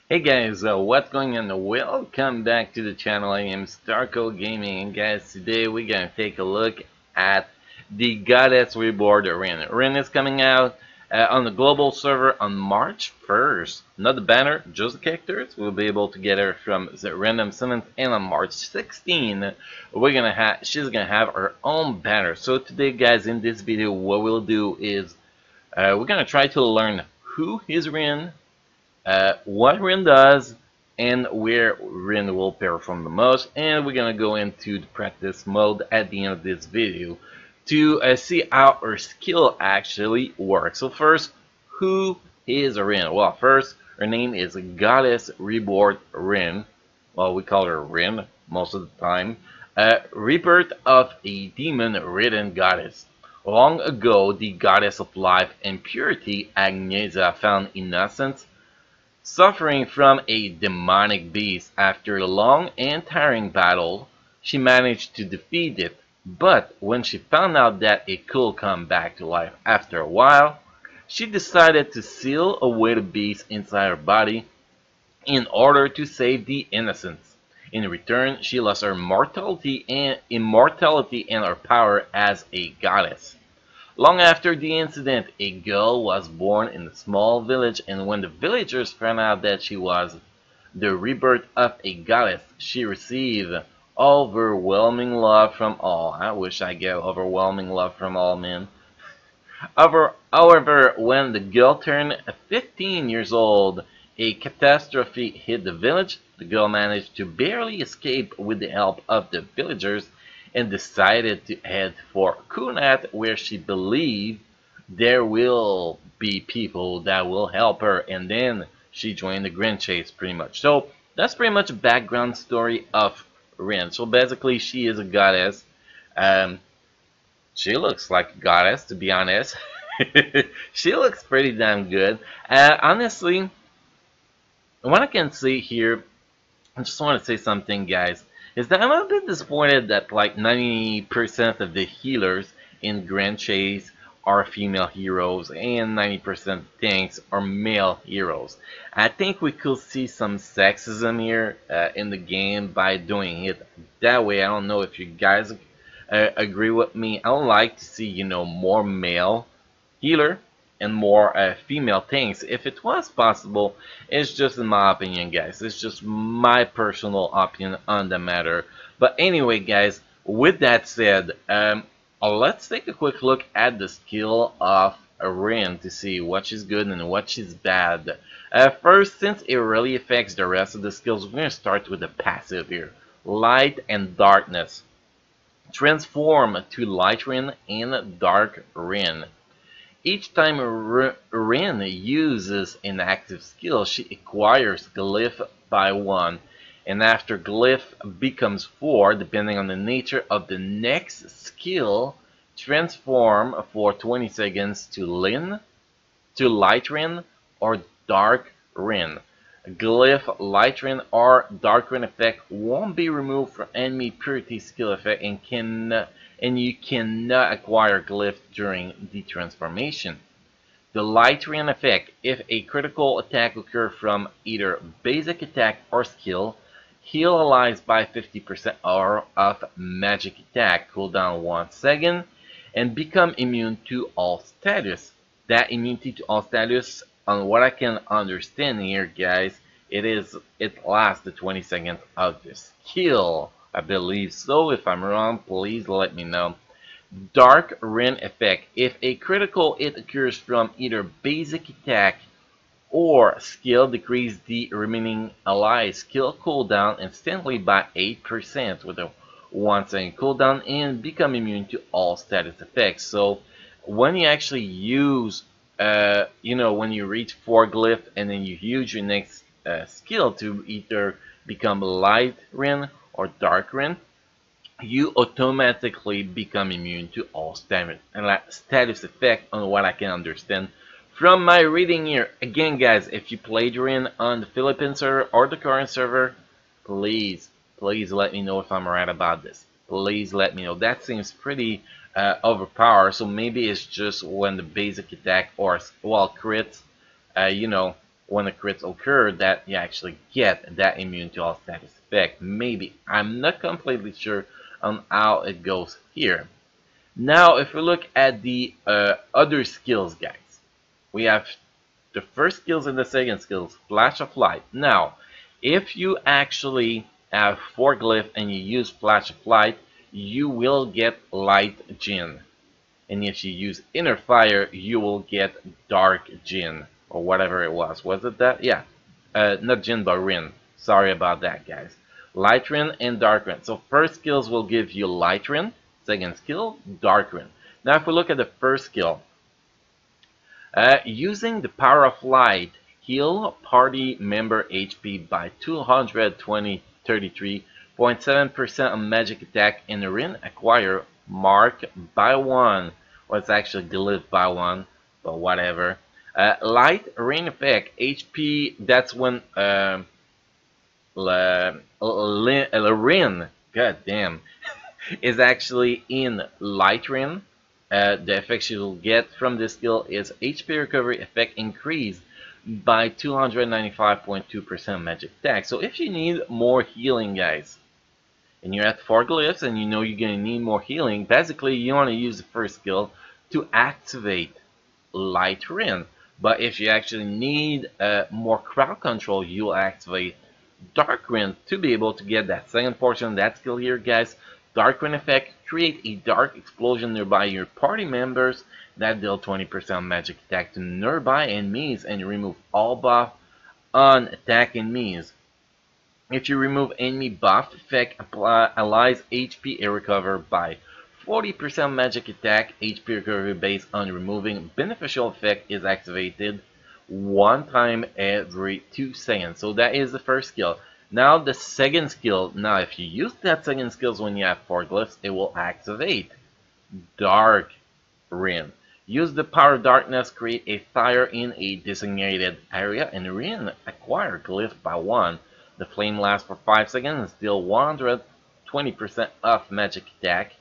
Hey guys, what's going on? Welcome back to the channel. I am Starco Gaming, and guys, today we're gonna take a look at the Goddess Reborn Rin. Rin is coming out on the global server on March 1st. Not the banner, just the characters. We'll be able to get her from the random summons, and on March 16th, she's gonna have her own banner. So today, guys, in this video, what we'll do is we're gonna try to learn who is Rin, what Rin does, and where Rin will perform the most, and we're gonna go into the practice mode at the end of this video to see how her skill actually works. So first, who is Rin? Well, first, her name is Goddess Reborn Rin. Well, we call her Rin most of the time. Rebirth of a demon-ridden goddess. Long ago, the goddess of life and purity, Agnesa, found innocence suffering from a demonic beast. After a long and tiring battle, she managed to defeat it, but when she found out that it could come back to life after a while, she decided to seal away the beast inside her body in order to save the innocents. In return, she lost her immortality and her power as a goddess. Long after the incident, a girl was born in a small village, and when the villagers found out that she was the rebirth of a goddess, she received overwhelming love from all. I wish I get overwhelming love from all men. However, when the girl turned 15 years old, a catastrophe hit the village. The girl managed to barely escape with the help of the villagers and decided to head for Kunat, where she believed there will be people that will help her, and then she joined the Grand Chase pretty much. So that's pretty much a background story of Rin. So basically she is a goddess. Um, she looks like a goddess, to be honest. She looks pretty damn good. Honestly, what I can see here, I just want to say something, guys, is that I'm a bit disappointed that like 90% of the healers in Grand Chase are female heroes and 90% tanks are male heroes. I think we could see some sexism here in the game by doing it that way. I don't know if you guys agree with me. I would like to see, more male healer and more female tanks if it was possible. It's just in my opinion, guys. It's just my personal opinion on the matter. But anyway, guys, with that said, let's take a quick look at the skill of Rin to see what she's good and what she's bad. First, since it really affects the rest of the skills, we're going to start with the passive here. Light and Darkness. Transform to Light Rin and Dark Rin. Each time Rin uses an active skill, she acquires Glyph by 1, and after Glyph becomes 4, depending on the nature of the next skill, transform for 20 seconds to Light Rin, or Dark Rin. Glyph, Light Rin, or Dark Rin effect won't be removed from enemy purity skill effect and you cannot acquire Glyph during the transformation. The Light Rin effect: if a critical attack occurs from either basic attack or skill, heal allies by 50% or of magic attack, cooldown 1 second, and become immune to all status. That immunity to all status, on what I can understand here, guys, it lasts the 20 seconds of the skill. I believe so. If I'm wrong, please let me know. Dark Rin effect: if a critical hit occurs from either basic attack or skill, decrease the remaining ally skill cooldown instantly by 8% with a 1 second cooldown and become immune to all status effects. So when you actually use, when you reach 4 glyph and then you use your next skill to either become Light Rin or Dark Rin, you automatically become immune to all status effect, on what I can understand from my reading here. Again, guys, if you played Rin on the Philippine server or the current server, please let me know if I'm right about this. Please let me know. That seems pretty overpowered, so maybe it's just when the basic attack or, well, crits, when the crits occur that you actually get that immune to all status effect. Maybe. I'm not completely sure on how it goes here. Now, if we look at the other skills, guys, we have the first skills and the second skills, Flash of Light. Now, if you actually have Forklift and you use Flash of Light, you will get Light Jin. And if you use Inner Fire, you will get Dark Jin, or whatever it was. Was it that? Yeah. Not Jin, but Rin. Sorry about that, guys. Light Rin and Dark Rin. So first skills will give you Light Rin. Second skill, Dark Rin. Now if we look at the first skill, using the Power of Light, heal party member HP by 233.7% on magic attack in the Rin. Acquire Mark by 1. Well, it's actually delete by 1, but whatever. Light Rain effect, HP, that's when Rin, god damn, is actually in Light Rin. The effects you'll get from this skill is HP recovery effect increased by 295.2% magic attack. So if you need more healing, guys, and you're at 4 glyphs and you know you're going to need more healing, basically you want to use the first skill to activate Light Rin. But if you actually need more crowd control, you'll activate Dark Rin to be able to get that second portion of that skill here, guys. Dark Rin effect, create a dark explosion nearby your party members that deal 20% magic attack to nearby enemies and remove all buff on attack enemies. If you remove enemy buff, effect allies HP recover by 40% magic attack. HP recovery based on removing beneficial effect is activated one time every 2 seconds. So that is the first skill. Now the second skill. Now if you use that second skill when you have 4 glyphs, it will activate Dark Rin. Use the power of darkness, create a fire in a designated area, and Rin acquire glyph by 1. The flame lasts for 5 seconds and deal 120% of magic attack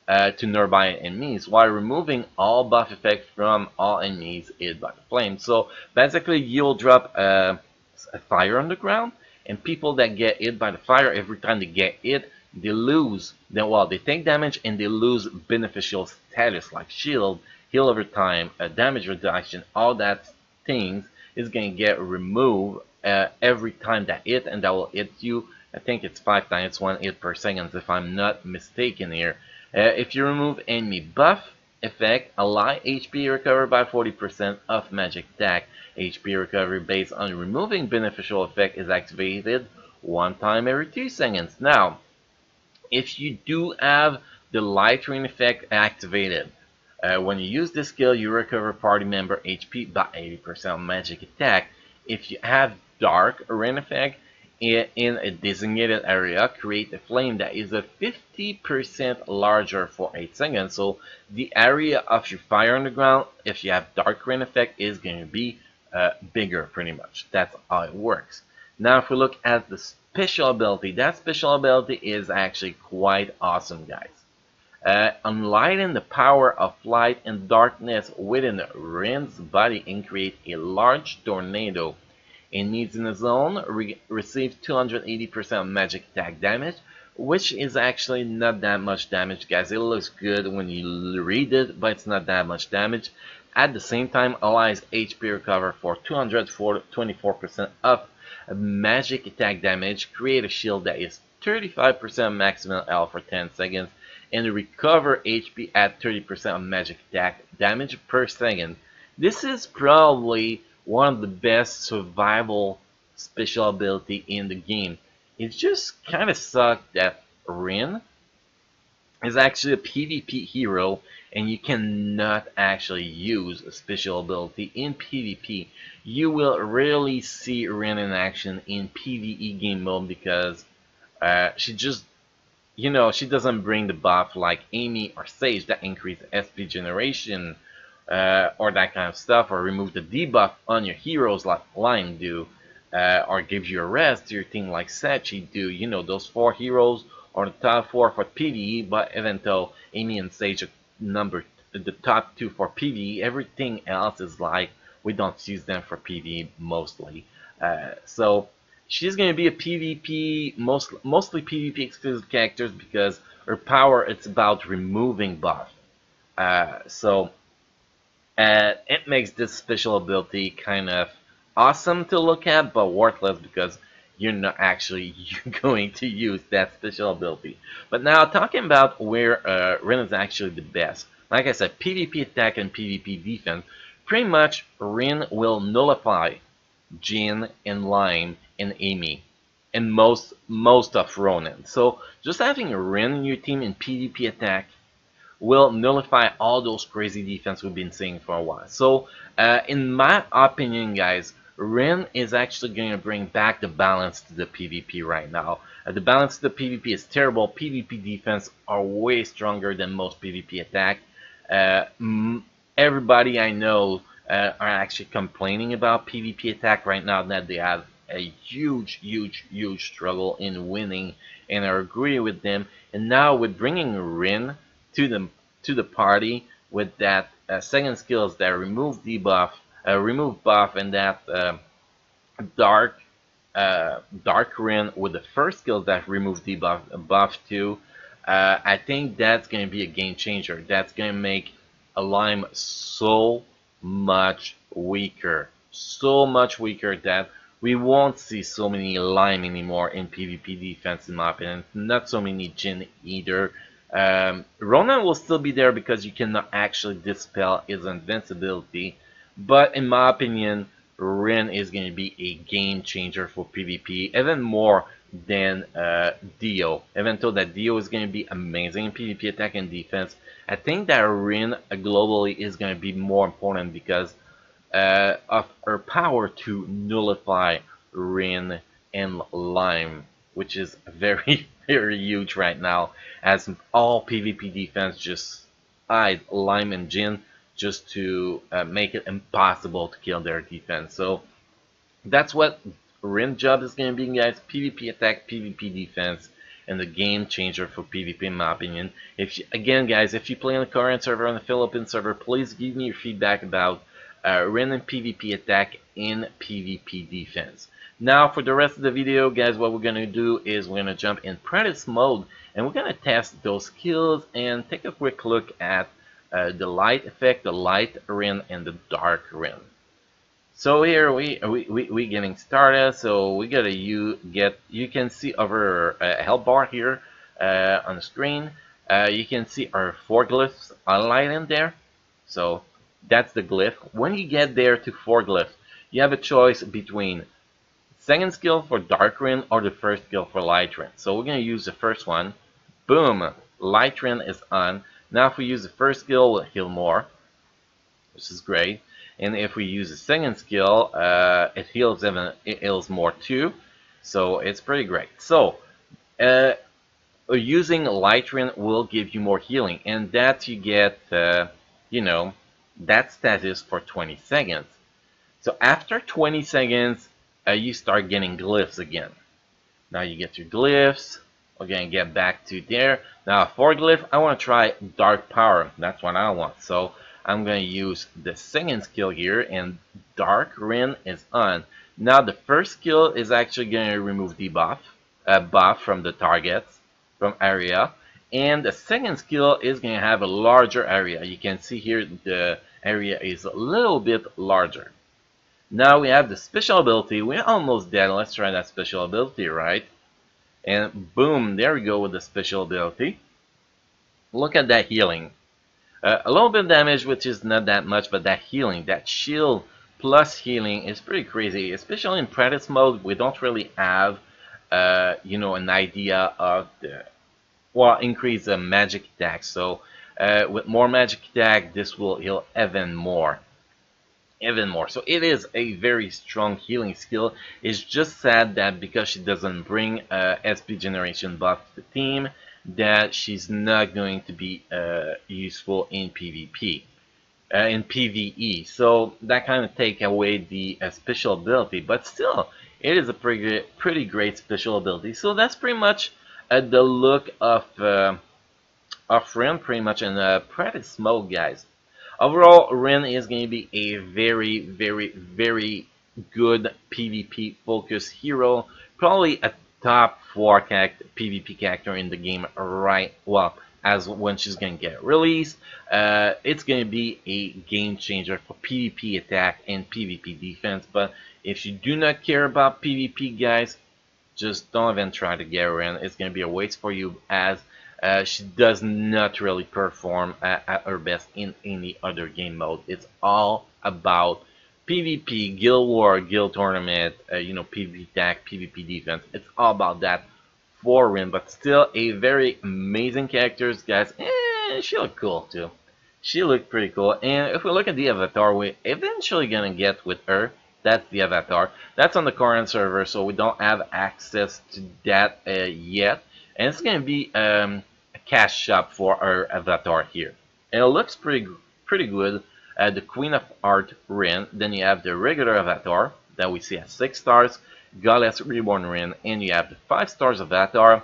to nearby enemies while removing all buff effects from all enemies hit by the flame. So basically you'll drop a fire on the ground, and people that get hit by the fire, every time they get hit, they lose, they take damage and they lose beneficial status like shield, heal over time, damage reduction, all that things is going to get removed every time that hit, and that will hit you. I think it's 5 times, it's 1 hit per second if I'm not mistaken here. If you remove enemy buff effect, ally HP recover by 40% of magic attack. HP recovery based on removing beneficial effect is activated one time every 2 seconds. Now, if you do have the Light Rain effect activated, when you use this skill, you recover party member HP by 80% magic attack. If you have Dark Rain effect, in a designated area, create a flame that is a 50% larger for 8 seconds. So the area of your fire on the ground, if you have Dark Rain effect, is going to be bigger pretty much. That's how it works. Now if we look at the special ability, that special ability is actually quite awesome, guys. Enlighten the power of light and darkness within Rin's body and create a large tornado. Enemies in the zone receive 280% magic attack damage, which is actually not that much damage, guys. It looks good when you read it, but it's not that much damage. At the same time, allies HP recover for 224% of magic attack damage. Create a shield that is 35% maximum health for 10 seconds, and recover HP at 30% of magic attack damage per second. This is probably one of the best survival special ability in the game. It just kind of sucked that Rin is actually a PvP hero and you cannot actually use a special ability in PvP. You will rarely see Rin in action in PvE game mode because she just, she doesn't bring the buff like Amy or Sage that increase SP generation or that kind of stuff, or remove the debuff on your heroes like Lion do, or gives you a rest to your team like Sachi do. Those 4 heroes are the top 4 for PvE, but even though Amy and Sage are the top 2 for PvE, everything else is like we don't use them for PvE mostly. So she's going to be a PvP, mostly PvP exclusive characters because her power, it's about removing buff. So it makes this special ability kind of awesome to look at, but worthless because you're not actually going to use that special ability. But now talking about where Rin is actually the best. Like I said, PvP attack and PvP defense, pretty much Rin will nullify Jhin and Lime and Amy and most of Ronin. So just having Rin in your team in PvP attack will nullify all those crazy defense we've been seeing for a while. So, in my opinion, guys, Rin is actually going to bring back the balance to the PvP right now. The balance to the PvP is terrible. PvP defense are way stronger than most PvP attack. Uh, Everybody I know are actually complaining about PvP attack right now that they have a huge struggle in winning, and I agree with them. And now with bringing Rin to the party with that second skills that remove debuff, remove buff, and that dark dark Rin with the first skill that remove debuff buff too. I think that's going to be a game changer. That's going to make a Lime so much weaker that we won't see so many Lime anymore in PvP defense, in my opinion. Not so many Jhin either. Ronan will still be there because you cannot actually dispel his invincibility, but in my opinion, Rin is going to be a game changer for PvP, even more than Dio. Even though that Dio is going to be amazing in PvP attack and defense, I think that Rin globally is going to be more important because of her power to nullify Rin and Lime, which is very, very huge right now, as all PvP defense just eyed Lime and Jhin just to make it impossible to kill their defense. So that's what Rin job is going to be, guys. PvP attack, PvP defense, and the game changer for PvP, in my opinion. If you, again, guys, if you play on the Korean server, on the Philippine server, please give me your feedback about Rin and PvP attack in PvP defense. Now, for the rest of the video, guys, what we're going to do is we're going to jump in practice mode, and we're going to test those skills and take a quick look at the light effect, the light Rin, and the dark Rin. So here we getting started. So we gotta you can see our health bar here on the screen. You can see our 4 glyphs online in there. So that's the glyph. When you get there to 4 glyphs, you have a choice between second skill for Dark Rin or the first skill for Light Rin. So we're gonna use the first one. Boom, Light Rin is on. Now if we use the first skill, we'll heal more, which is great. And if we use the second skill, it heals more too. So it's pretty great. So using Light Rin will give you more healing, and that you get, you know, that status for 20 seconds. So after 20 seconds, you start getting glyphs again. Now you get your glyphs. We're gonna get back to there. Now for glyph, I want to try Dark Power. That's what I want. So I'm going to use the second skill here, and Dark Rin is on. Now the first skill is actually going to remove debuff, buff from the targets, from area, and the second skill is going to have a larger area. You can see here the area is a little bit larger. Now we have the special ability. We're almost dead. Let's try that special ability, right? And boom, there we go with the special ability. Look at that healing. A little bit of damage, which is not that much, but that healing, that shield plus healing is pretty crazy. Especially in practice mode, we don't really have, you know, an idea of the, well, increase the magic attack. So with more magic attack, this will heal even more. So it is a very strong healing skill. It's just sad that because she doesn't bring SP generation buff to the team, that she's not going to be useful in PvP, in PvE. So that kind of take away the special ability, but still, it is a pretty great special ability. So that's pretty much the look of Rin, pretty much in practice mode, guys. Overall, Rin is going to be a very, very, very good PvP focused hero. Probably a top 4 PvP character in the game right, well, as when she's going to get released. It's going to be a game changer for PvP attack and PvP defense. But if you do not care about PvP, guys, just don't even try to get her in. It's going to be a waste for you, as she does not really perform at her best in any other game mode. It's all about PvP, Guild War, Guild Tournament, PvP attack, PvP defense. It's all about that for Rin, but still a very amazing character, guys. And she looked cool too. She looked pretty cool. And if we look at the avatar we're eventually gonna get with her, that's the avatar. That's on the current server, so we don't have access to that yet. And it's gonna be a cash shop for our avatar here. And it looks pretty good. The Queen of Art Rin. Then you have the regular avatar that we see at 6 stars. Goddess Reborn Rin, and you have the 5 stars avatar,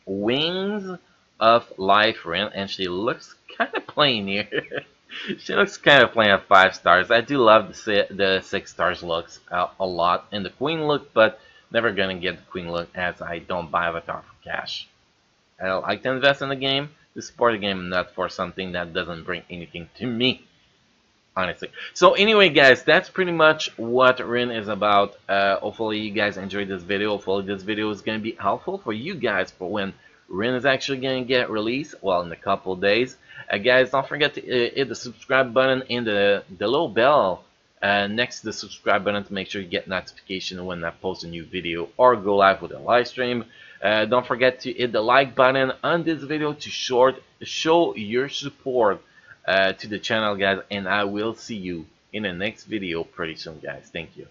Wings of Life Rin, and she looks kind of plain here. She looks kind of plain at 5 stars. I do love the 6 stars looks a lot, and the Queen look, but never gonna get the Queen look as I don't buy avatar for cash. I like to invest in the game to support the game, not for something that doesn't bring anything to me, honestly. So anyway, guys, that's pretty much what Rin is about. Hopefully you guys enjoyed this video. Hopefully this video is going to be helpful for you guys for when Rin is actually going to get released, well, in a couple days. Guys, don't forget to hit the subscribe button and the little bell next to the subscribe button to make sure you get notification when I post a new video or go live with a live stream. Don't forget to hit the like button on this video to show your support to the channel, guys, and I will see you in the next video pretty soon, guys. Thank you.